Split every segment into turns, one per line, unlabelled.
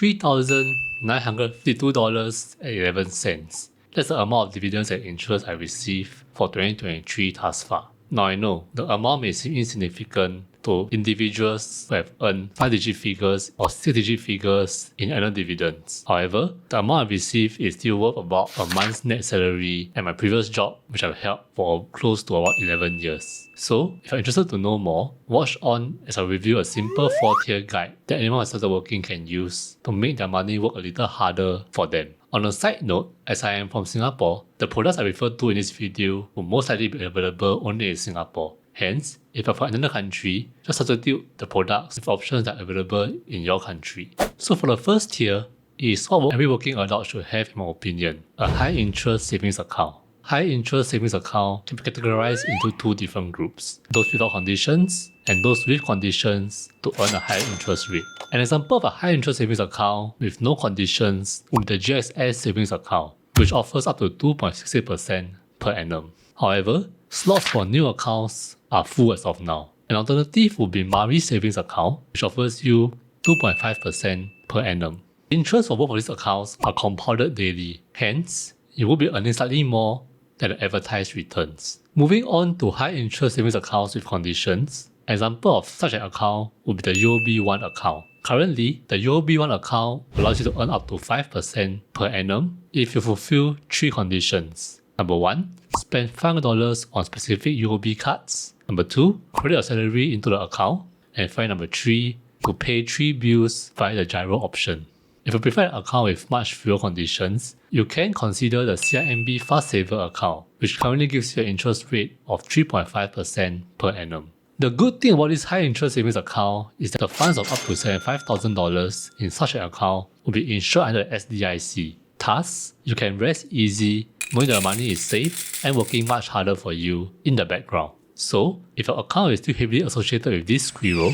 $3,952.11. That's the amount of dividends and interest I received for 2023 thus far. Now I know the amount may seem insignificant to individuals who have earned 5-digit figures or 6-digit figures in annual dividends. However, the amount I received is still worth about a month's net salary at my previous job, which I've held for close to about 11 years. So, if you're interested to know more, watch on as I review a simple 4-tier guide that anyone who started working can use to make their money work a little harder for them. On a side note, as I am from Singapore, the products I refer to in this video will most likely be available only in Singapore. Hence, if you're from another country, just substitute the products with options that are available in your country. So for the first tier, is what every working adult should have in my opinion, a high interest savings account. High interest savings account can be categorized into two different groups, those without conditions and those with conditions to earn a higher interest rate. An example of a high interest savings account with no conditions would be the GXS savings account, which offers up to 2.68% per annum. However, slots for new accounts are full as of now. An alternative would be Mari savings account, which offers you 2.5% per annum. Interest for both of these accounts are compounded daily, hence, you will be earning slightly more than the advertised returns. Moving on to high interest savings accounts with conditions, an example of such an account would be the UOB1 account. Currently, the UOB1 account allows you to earn up to 5% per annum if you fulfill 3 conditions. Number 1, spend $500 on specific UOB cards. Number 2, credit your salary into the account. And finally, number 3, to pay 3 bills via the gyro option. If you prefer an account with much fewer conditions, you can consider the CIMB Fast Saver account, which currently gives you an interest rate of 3.5% per annum. The good thing about this high interest savings account is that the funds of up to $75,000 in such an account will be insured under the SDIC. Thus, you can rest easy knowing that the money is safe and working much harder for you in the background. So, if your account is still heavily associated with this squirrel,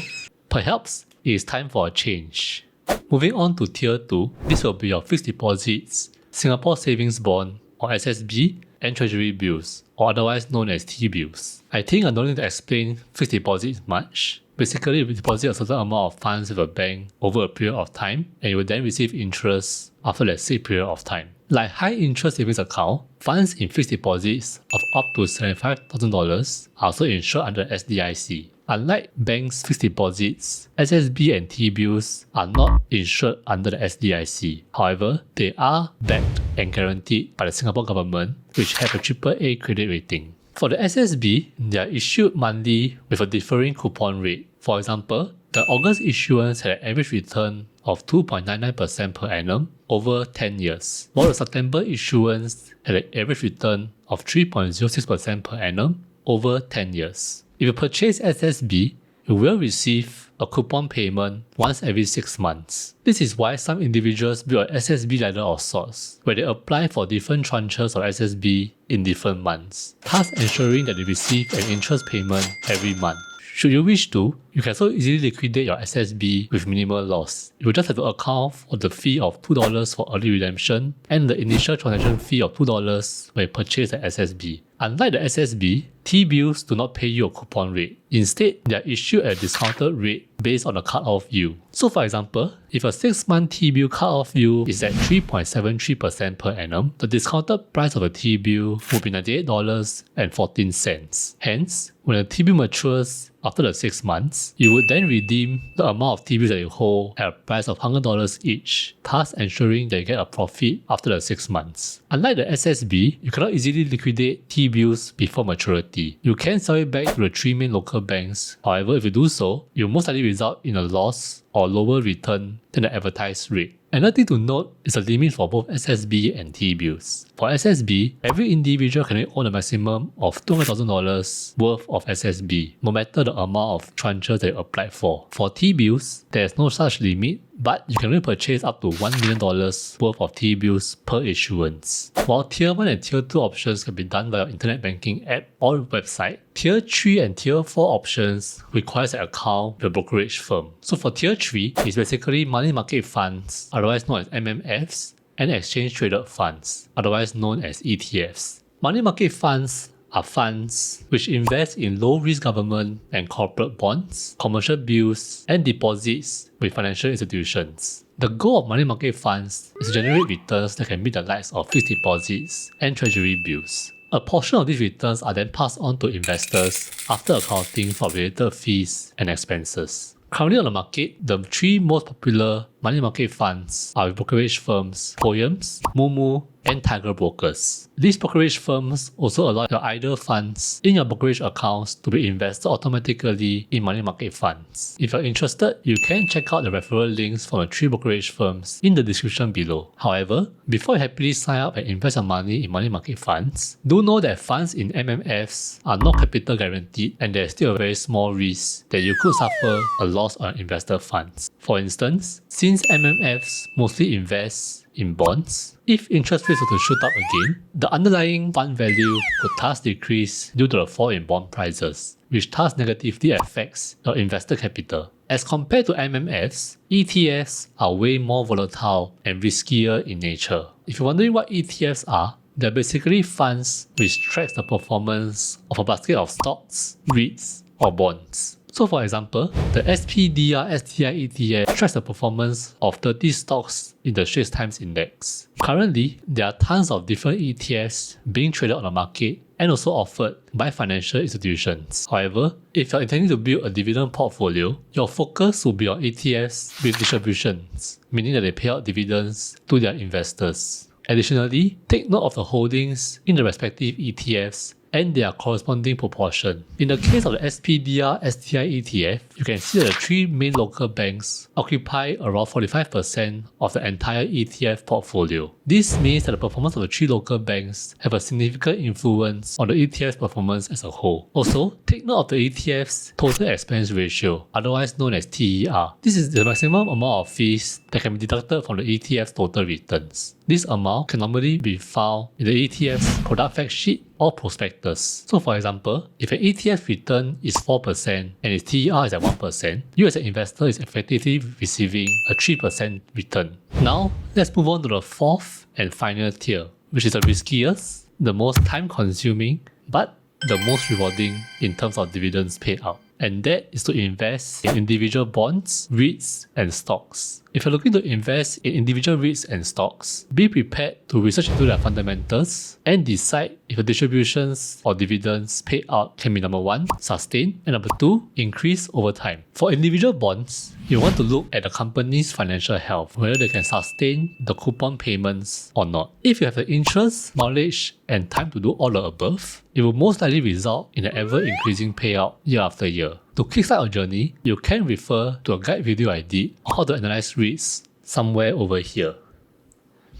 perhaps it is time for a change. Moving on to Tier 2, this will be your fixed deposits, Singapore Savings Bond or SSB, and Treasury Bills, or otherwise known as T-bills. I think I don't need to explain fixed deposits much. Basically, you deposit a certain amount of funds with a bank over a period of time, and you will then receive interest after that same period of time. Like high interest savings account, funds in fixed deposits of up to $75,000 are also insured under SDIC. Unlike banks' fixed deposits, SSB and T-bills are not insured under the SDIC. However, they are backed and guaranteed by the Singapore government, which have a AAA credit rating. For the SSB, they are issued monthly with a differing coupon rate. For example, the August issuance had an average return of 2.99% per annum over 10 years, while the September issuance had an average return of 3.06% per annum over 10 years. If you purchase SSB, you will receive a coupon payment once every 6 months. This is why some individuals build an SSB ladder of sorts, where they apply for different tranches of SSB in different months, thus ensuring that they receive an interest payment every month. Should you wish to, you can so easily liquidate your SSB with minimal loss. You will just have to account for the fee of $2 for early redemption and the initial transaction fee of $2 when you purchase the SSB. Unlike the SSB, T-bills do not pay you a coupon rate. Instead, they are issued at a discounted rate based on the cut-off yield. So for example, if a 6-month T-bill cut-off yield is at 3.73% per annum, the discounted price of a T-bill would be $98.14. Hence, when a T-bill matures after the 6 months, you would then redeem the amount of T-bills that you hold at a price of $100 each, thus ensuring that you get a profit after the 6 months. Unlike the SSB, you cannot easily liquidate T-bills before maturity. You can sell it back to the 3 main local banks. However, if you do so, it will most likely result in a loss or lower return than the advertised rate. Another thing to note is the limit for both SSB and T-bills. For SSB, every individual can only own a maximum of $200,000 worth of SSB, no matter the amount of tranches that you applied for. For T-bills, there is no such limit, but you can only purchase up to $1 million worth of T-bills per issuance. While Tier 1 and Tier 2 options can be done via internet banking app or website, Tier 3 and Tier 4 options requires an account with a brokerage firm. So for Tier 3, it's basically money market funds, otherwise known as MMFs, and exchange traded funds, otherwise known as ETFs. Money market funds are funds which invest in low-risk government and corporate bonds, commercial bills, and deposits with financial institutions. The goal of money market funds is to generate returns that can meet the likes of fixed deposits and treasury bills. A portion of these returns are then passed on to investors after accounting for related fees and expenses. Currently on the market, the three most popular money market funds are brokerage firms Poems, Mumu, and Tiger Brokers. These brokerage firms also allow your idle funds in your brokerage accounts to be invested automatically in money market funds. If you're interested, you can check out the referral links from the three brokerage firms in the description below. However, before you happily sign up and invest your money in money market funds, do know that funds in MMFs are not capital guaranteed and there's still a very small risk that you could suffer a loss on investor funds. For instance, since MMFs mostly invest in bonds, if interest rates were to shoot up again, the underlying fund value could thus decrease due to the fall in bond prices, which thus negatively affects your investor capital. As compared to MMFs, ETFs are way more volatile and riskier in nature. If you're wondering what ETFs are, they're basically funds which tracks the performance of a basket of stocks, REITs, or bonds. So for example, the SPDR STI ETF tracks the performance of 30 stocks in the Straits Times Index. Currently, there are tons of different ETFs being traded on the market and also offered by financial institutions. However, if you're intending to build a dividend portfolio, your focus will be on ETFs with distributions, meaning that they pay out dividends to their investors. Additionally, take note of the holdings in the respective ETFs and their corresponding proportion. In the case of the SPDR STI ETF, you can see that the three main local banks occupy around 45% of the entire ETF portfolio. This means that the performance of the three local banks have a significant influence on the ETF's performance as a whole. Also, take note of the ETF's total expense ratio, otherwise known as TER. This is the maximum amount of fees that can be deducted from the ETF's total returns. This amount can normally be found in the ETF's product fact sheet or prospectus. So for example, if an ETF return is 4% and its TER is at 1%, you as an investor is effectively receiving a 3% return. Now, let's move on to the fourth and final tier, which is the riskiest, the most time-consuming, but the most rewarding in terms of dividends paid out. And that is to invest in individual bonds, REITs, and stocks. If you're looking to invest in individual REITs and stocks, be prepared to research into their fundamentals and decide if the distributions or dividends paid out can be number 1, sustained, and number 2, increase over time. For individual bonds, you want to look at the company's financial health, whether they can sustain the coupon payments or not. If you have the interest, knowledge, and time to do all the above, it will most likely result in an ever-increasing payout year after year. To kickstart your journey, you can refer to a guide video I did on how to analyze REITs somewhere over here.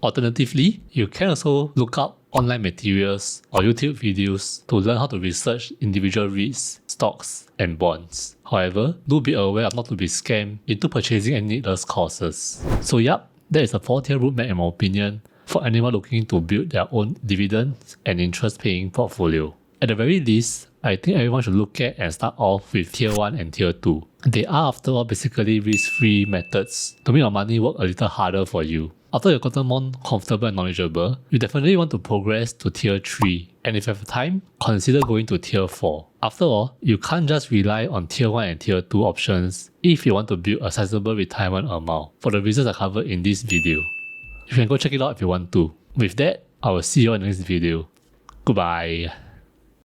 Alternatively, you can also look up online materials or YouTube videos to learn how to research individual REITs, stocks, and bonds. However, do be aware of not to be scammed into purchasing any needless courses. So yup, that is a 4-tier roadmap in my opinion for anyone looking to build their own dividends and interest paying portfolio. At the very least, I think everyone should look at and start off with Tier 1 and Tier 2. They are after all basically risk-free methods to make your money work a little harder for you. After you've gotten more comfortable and knowledgeable, you definitely want to progress to Tier 3. And if you have time, consider going to Tier 4. After all, you can't just rely on Tier 1 and Tier 2 options if you want to build a sizable retirement amount, for the reasons I covered in this video. You can go check it out if you want to. With that, I will see you in the next video. Goodbye.